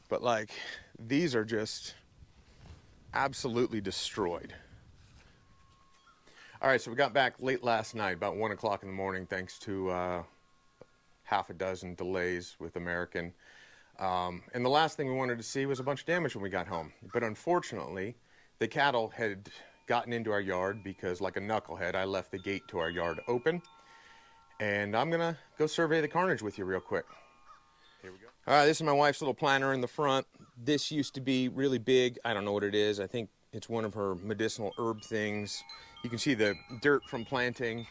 But like, these are just absolutely destroyed. All right, so we got back late last night, about 1 o'clock in the morning, thanks to half a dozen delays with American. And the last thing we wanted to see was a bunch of damage when we got home. But unfortunately, the cattle had gotten into our yard because, like a knucklehead, I left the gate to our yard open. And I'm gonna go survey the carnage with you real quick. Here we go. All right, this is my wife's little planter in the front. This used to be really big. I don't know what it is. I think it's one of her medicinal herb things. You can see the dirt from planting.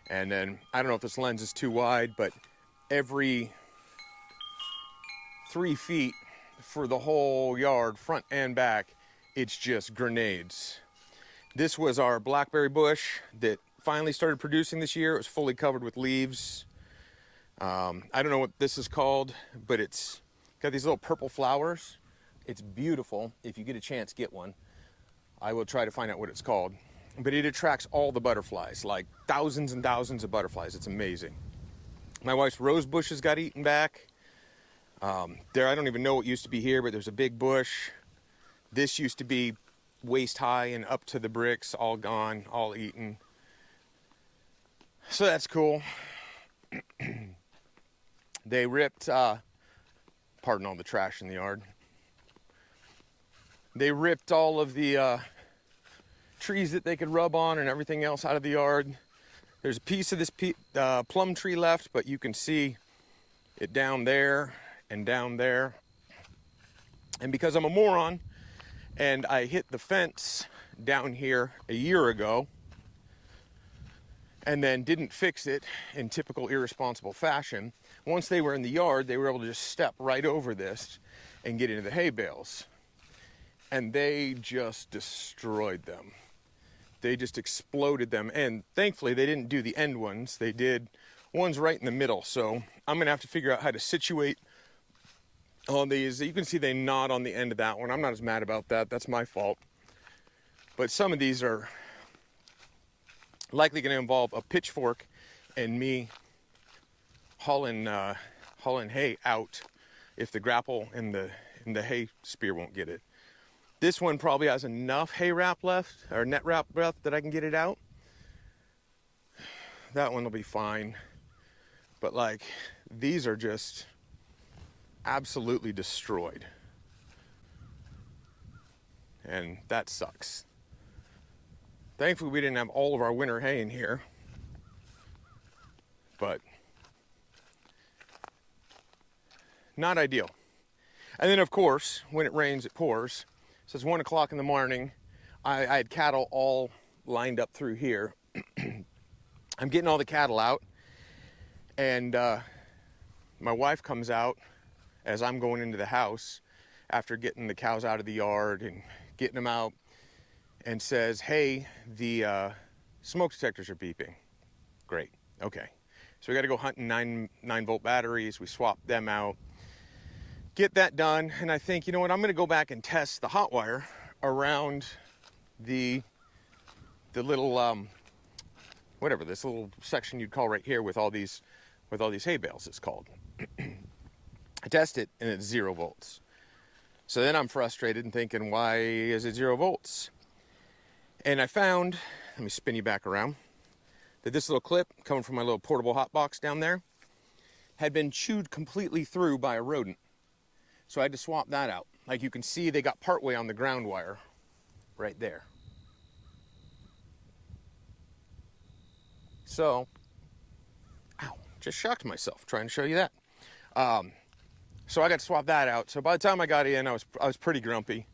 And then, I don't know if this lens is too wide, but every 3 feet for the whole yard, front and back, it's just grenades. This was our blackberry bush that finally started producing this year. It was fully covered with leaves. I don't know what this is called, but it's got these little purple flowers. It's beautiful. If you get a chance, get one. I will try to find out what it's called. But it attracts all the butterflies, like thousands and thousands of butterflies. It's amazing. My wife's rose bushes got eaten back. There, I don't even know what used to be here, but there's a big bush. This used to be waist high and up to the bricks, all gone, all eaten. So that's cool. They ripped, pardon all the trash in the yard. They ripped all of the trees that they could rub on and everything else out of the yard. There's a piece of this plum tree left, but you can see it down there and down there. And because I'm a moron and I hit the fence down here a year ago and then didn't fix it in typical irresponsible fashion, once they were in the yard, they were able to just step right over this and get into the hay bales. And they just destroyed them. They just exploded them. And thankfully, they didn't do the end ones. They did ones right in the middle. So I'm going to have to figure out how to situate all these. You can see they knot on the end of that one. I'm not as mad about that. That's my fault. But some of these are likely going to involve a pitchfork and me hauling hay out if the grapple and the hay spear won't get it. This one probably has enough hay wrap left, or net wrap left, that I can get it out. That one will be fine. But like, these are just absolutely destroyed. And that sucks. Thankfully, we didn't have all of our winter hay in here. But not ideal. And then, of course, when it rains, it pours. So it's 1 o'clock in the morning. I had cattle all lined up through here. I'm getting all the cattle out. And my wife comes out as I'm going into the house after getting the cows out of the yard and getting them out, and says, hey, the smoke detectors are beeping. Great. Okay. So we got to go hunting 9-volt batteries. We swap them out. Get that done, and I think, you know what, I'm going to go back and test the hot wire around the little whatever, this little section you'd call right here with all these hay bales, it's called. I test it and it's 0 volts. So then I'm frustrated and thinking, why is it 0 volts? And I found, let me spin you back around, that this little clip coming from my little portable hot box down there had been chewed completely through by a rodent. So I had to swap that out. Like you can see, they got partway on the ground wire right there. So, ow, just shocked myself trying to show you that. So I got to swap that out. So by the time I got in, I was pretty grumpy.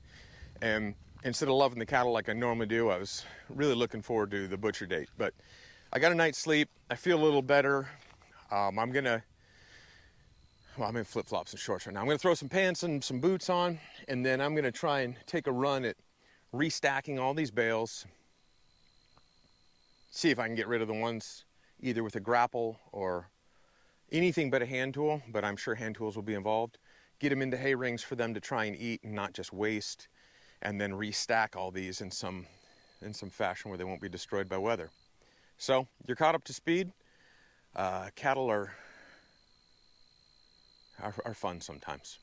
And instead of loving the cattle like I normally do, I was really looking forward to the butcher date. But I got a night's sleep. I feel a little better. I'm in flip-flops and shorts right now. I'm going to throw some pants and some boots on, and then I'm going to try and take a run at restacking all these bales. See if I can get rid of the ones either with a grapple or anything but a hand tool, but I'm sure hand tools will be involved. Get them into hay rings for them to try and eat and not just waste, and then restack all these in some fashion where they won't be destroyed by weather. So, you're caught up to speed. Cattle are fun sometimes.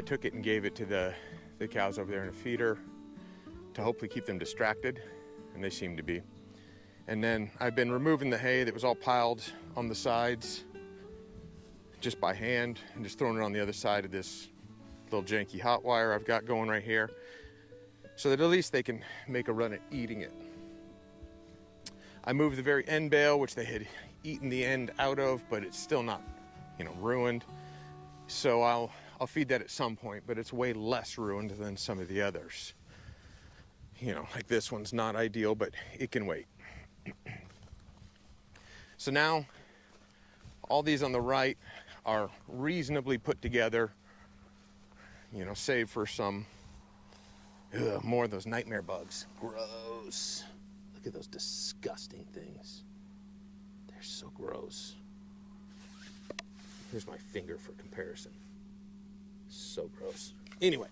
took it and gave it to the cows over there in a feeder to hopefully keep them distracted, and they seem to be. And then I've been removing the hay that was all piled on the sides just by hand and just throwing it on the other side of this little janky hot wire I've got going right here, so that at least they can make a run at eating it. I moved the very end bale, which they had eaten the end out of, but it's still not, ruined. So I'll feed that at some point, but it's way less ruined than some of the others. Like this one's not ideal, but it can wait. So now all these on the right are reasonably put together, save for some more of those nightmare bugs. Gross. Look at those disgusting things. They're so gross. Here's my finger for comparison. So gross. Anyway,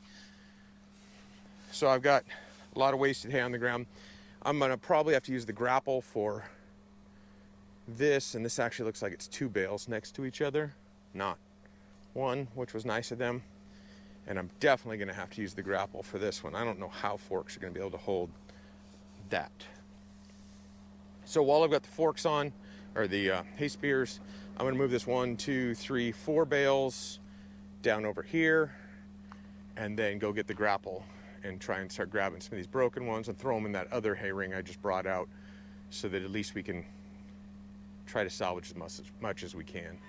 so I've got a lot of wasted hay on the ground. I'm gonna probably have to use the grapple for this, and this actually looks like it's 2 bales next to each other, not one, which was nice of them. And I'm definitely gonna have to use the grapple for this one. I don't know how forks are gonna be able to hold that. So while I've got the forks on, or the hay spears, I'm gonna move this 1, 2, 3, 4 bales down over here, and then go get the grapple and try and start grabbing some of these broken ones and throw them in that other hay ring I just brought out, so that at least we can try to salvage as much as we can.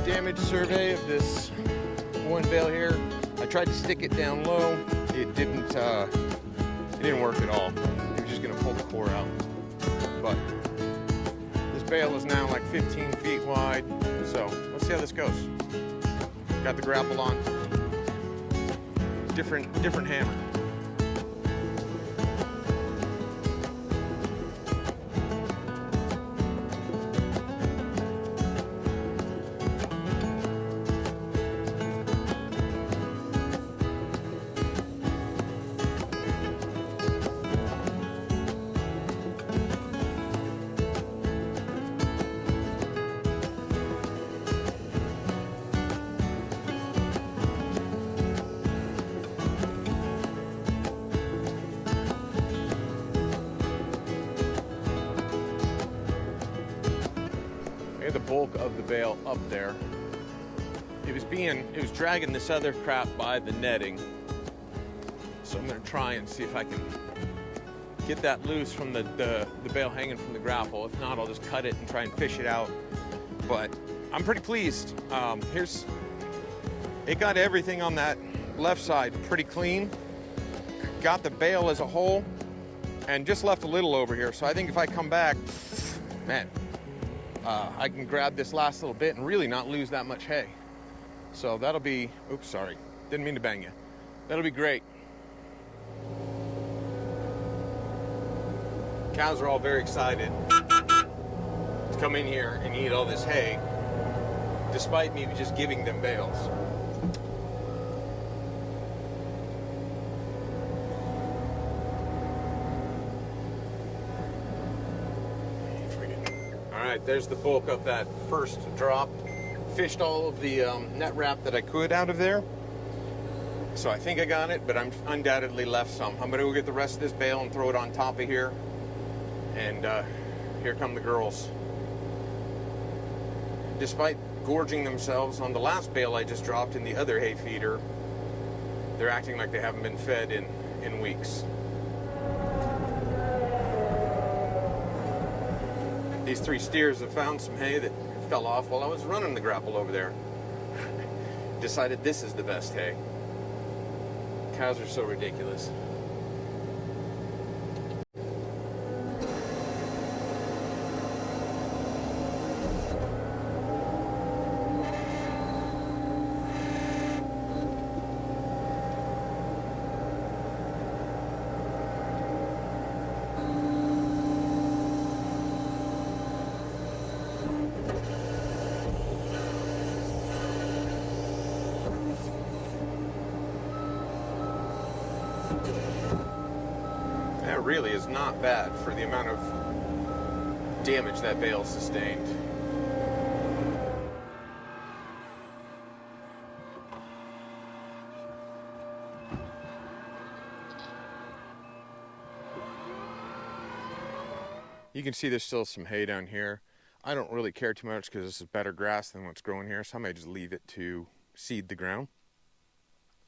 Damage survey of this one bale here. I tried to stick it down low. It didn't work at all. It was just gonna pull the core out. But this bale is now like 15 feet wide. So let's see how this goes. Got the grapple on. Different hammer. The bulk of the bale up there. It was dragging this other crap by the netting. So I'm gonna try and see if I can get that loose from the bale hanging from the grapple. If not, I'll just cut it and try and fish it out. But I'm pretty pleased. It got everything on that left side pretty clean. Got the bale as a whole and just left a little over here. So I think if I come back, man, I can grab this last little bit and really not lose that much hay. So that'll be, oops, sorry. Didn't mean to bang you. That'll be great. Cows are all very excited to come in here and eat all this hay, despite me just giving them bales. There's the bulk of that first drop. Fished all of the net wrap that I could out of there. So I think I got it, but I'm undoubtedly left some. I'm gonna go get the rest of this bale and throw it on top of here. And here come the girls. Despite gorging themselves on the last bale I just dropped in the other hay feeder, They're acting like they haven't been fed in weeks. These 3 steers have found some hay that fell off while I was running the grapple over there. Decided this is the best hay. Cows are so ridiculous. That really is not bad for the amount of damage that bale sustained. You can see there's still some hay down here. I don't really care too much because this is better grass than what's growing here, so I may just leave it to seed the ground.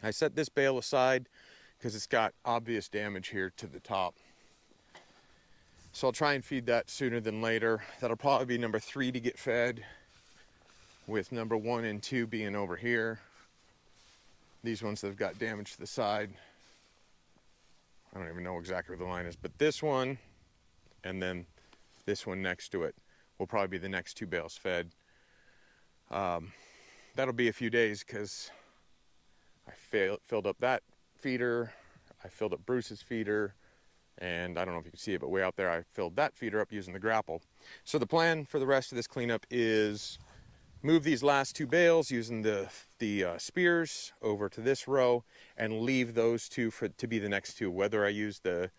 I set this bale aside because it's got obvious damage here to the top. So I'll try and feed that sooner than later. That'll probably be number 3 to get fed, with number 1 and 2 being over here. These ones that have got damage to the side, I don't even know exactly where the line is, but this one and then this one next to it will probably be the next 2 bales fed. That'll be a few days because I filled up that feeder, I filled up Bruce's feeder, and I don't know if you can see it, but way out there I filled that feeder up using the grapple. So the plan for the rest of this cleanup is move these last 2 bales using the spears over to this row and leave those 2 to be the next 2. Whether I use the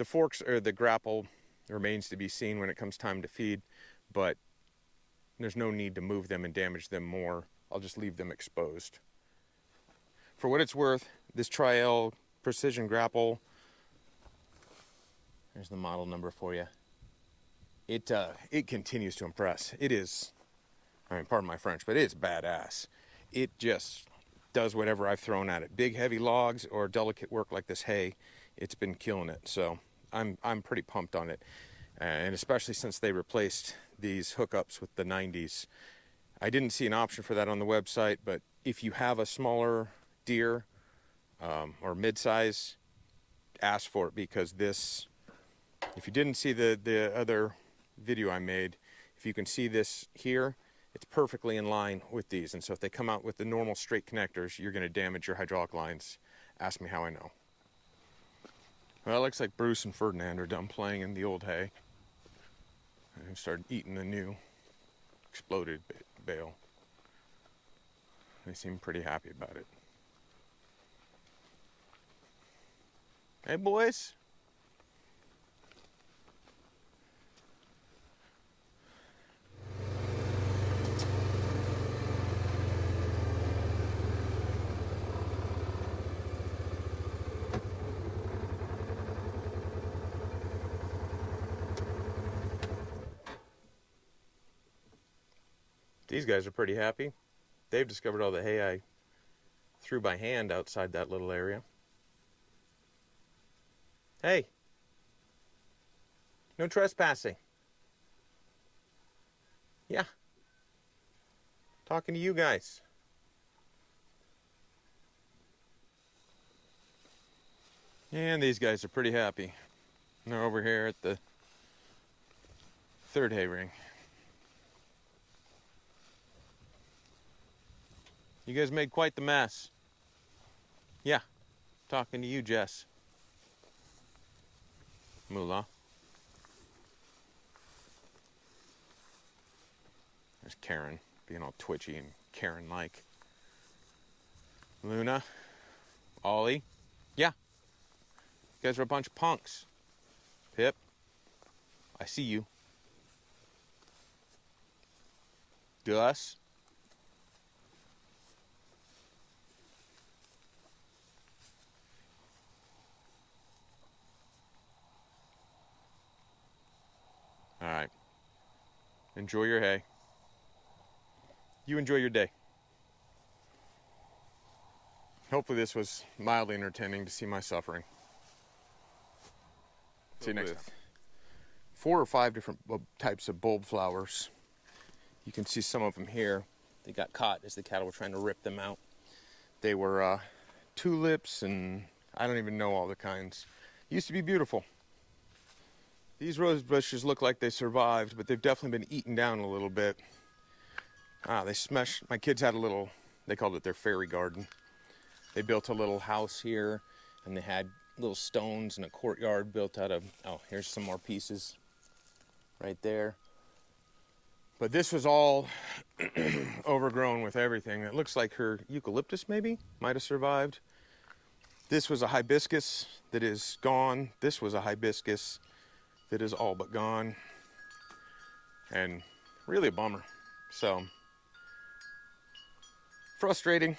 forks or the grapple remains to be seen when it comes time to feed, but there's no need to move them and damage them more. I'll just leave them exposed. For what it's worth, this Tri-L precision grapple, there's the model number for you. It continues to impress. It is, I mean, pardon my French, but it's badass. It just does whatever I've thrown at it. Big heavy logs or delicate work like this hay, it's been killing it. So I'm pretty pumped on it. And especially since they replaced these hookups with the 90s. I didn't see an option for that on the website, but if you have a smaller deer or mid-size, ask for it, because this, if you didn't see the other video I made, if you can see this here, it's perfectly in line with these. And so if they come out with the normal straight connectors, you're going to damage your hydraulic lines. Ask me how I know. Well, it looks like Bruce and Ferdinand are done playing in the old hay and started eating the new exploded bale. They seem pretty happy about it. Hey, boys. These guys are pretty happy. They've discovered all the hay I threw by hand outside that little area. Hey, no trespassing. Yeah, talking to you guys. And these guys are pretty happy. They're over here at the 3rd hay ring. You guys made quite the mess. Yeah, talking to you, Jess. Moolah. There's Karen, being all twitchy and Karen-like. Luna. Ollie. Yeah. You guys are a bunch of punks. Pip. I see you. Gus. All right. Enjoy your hay. You enjoy your day. Hopefully this was mildly entertaining to see my suffering. See you next time. 4 or 5 different types of bulb flowers. You can see some of them here. They got caught as the cattle were trying to rip them out. They were tulips, and I don't even know all the kinds. Used to be beautiful. These rose bushes look like they survived, but they've definitely been eaten down a little bit. They smashed. My kids had a little, they called it their fairy garden. They built a little house here, and they had little stones and a courtyard built out of, oh, here's some more pieces right there. But this was all overgrown with everything. It looks like her eucalyptus maybe might have survived. This was a hibiscus that is gone. This was a hibiscus that is all but gone. And really a bummer. So, frustrating.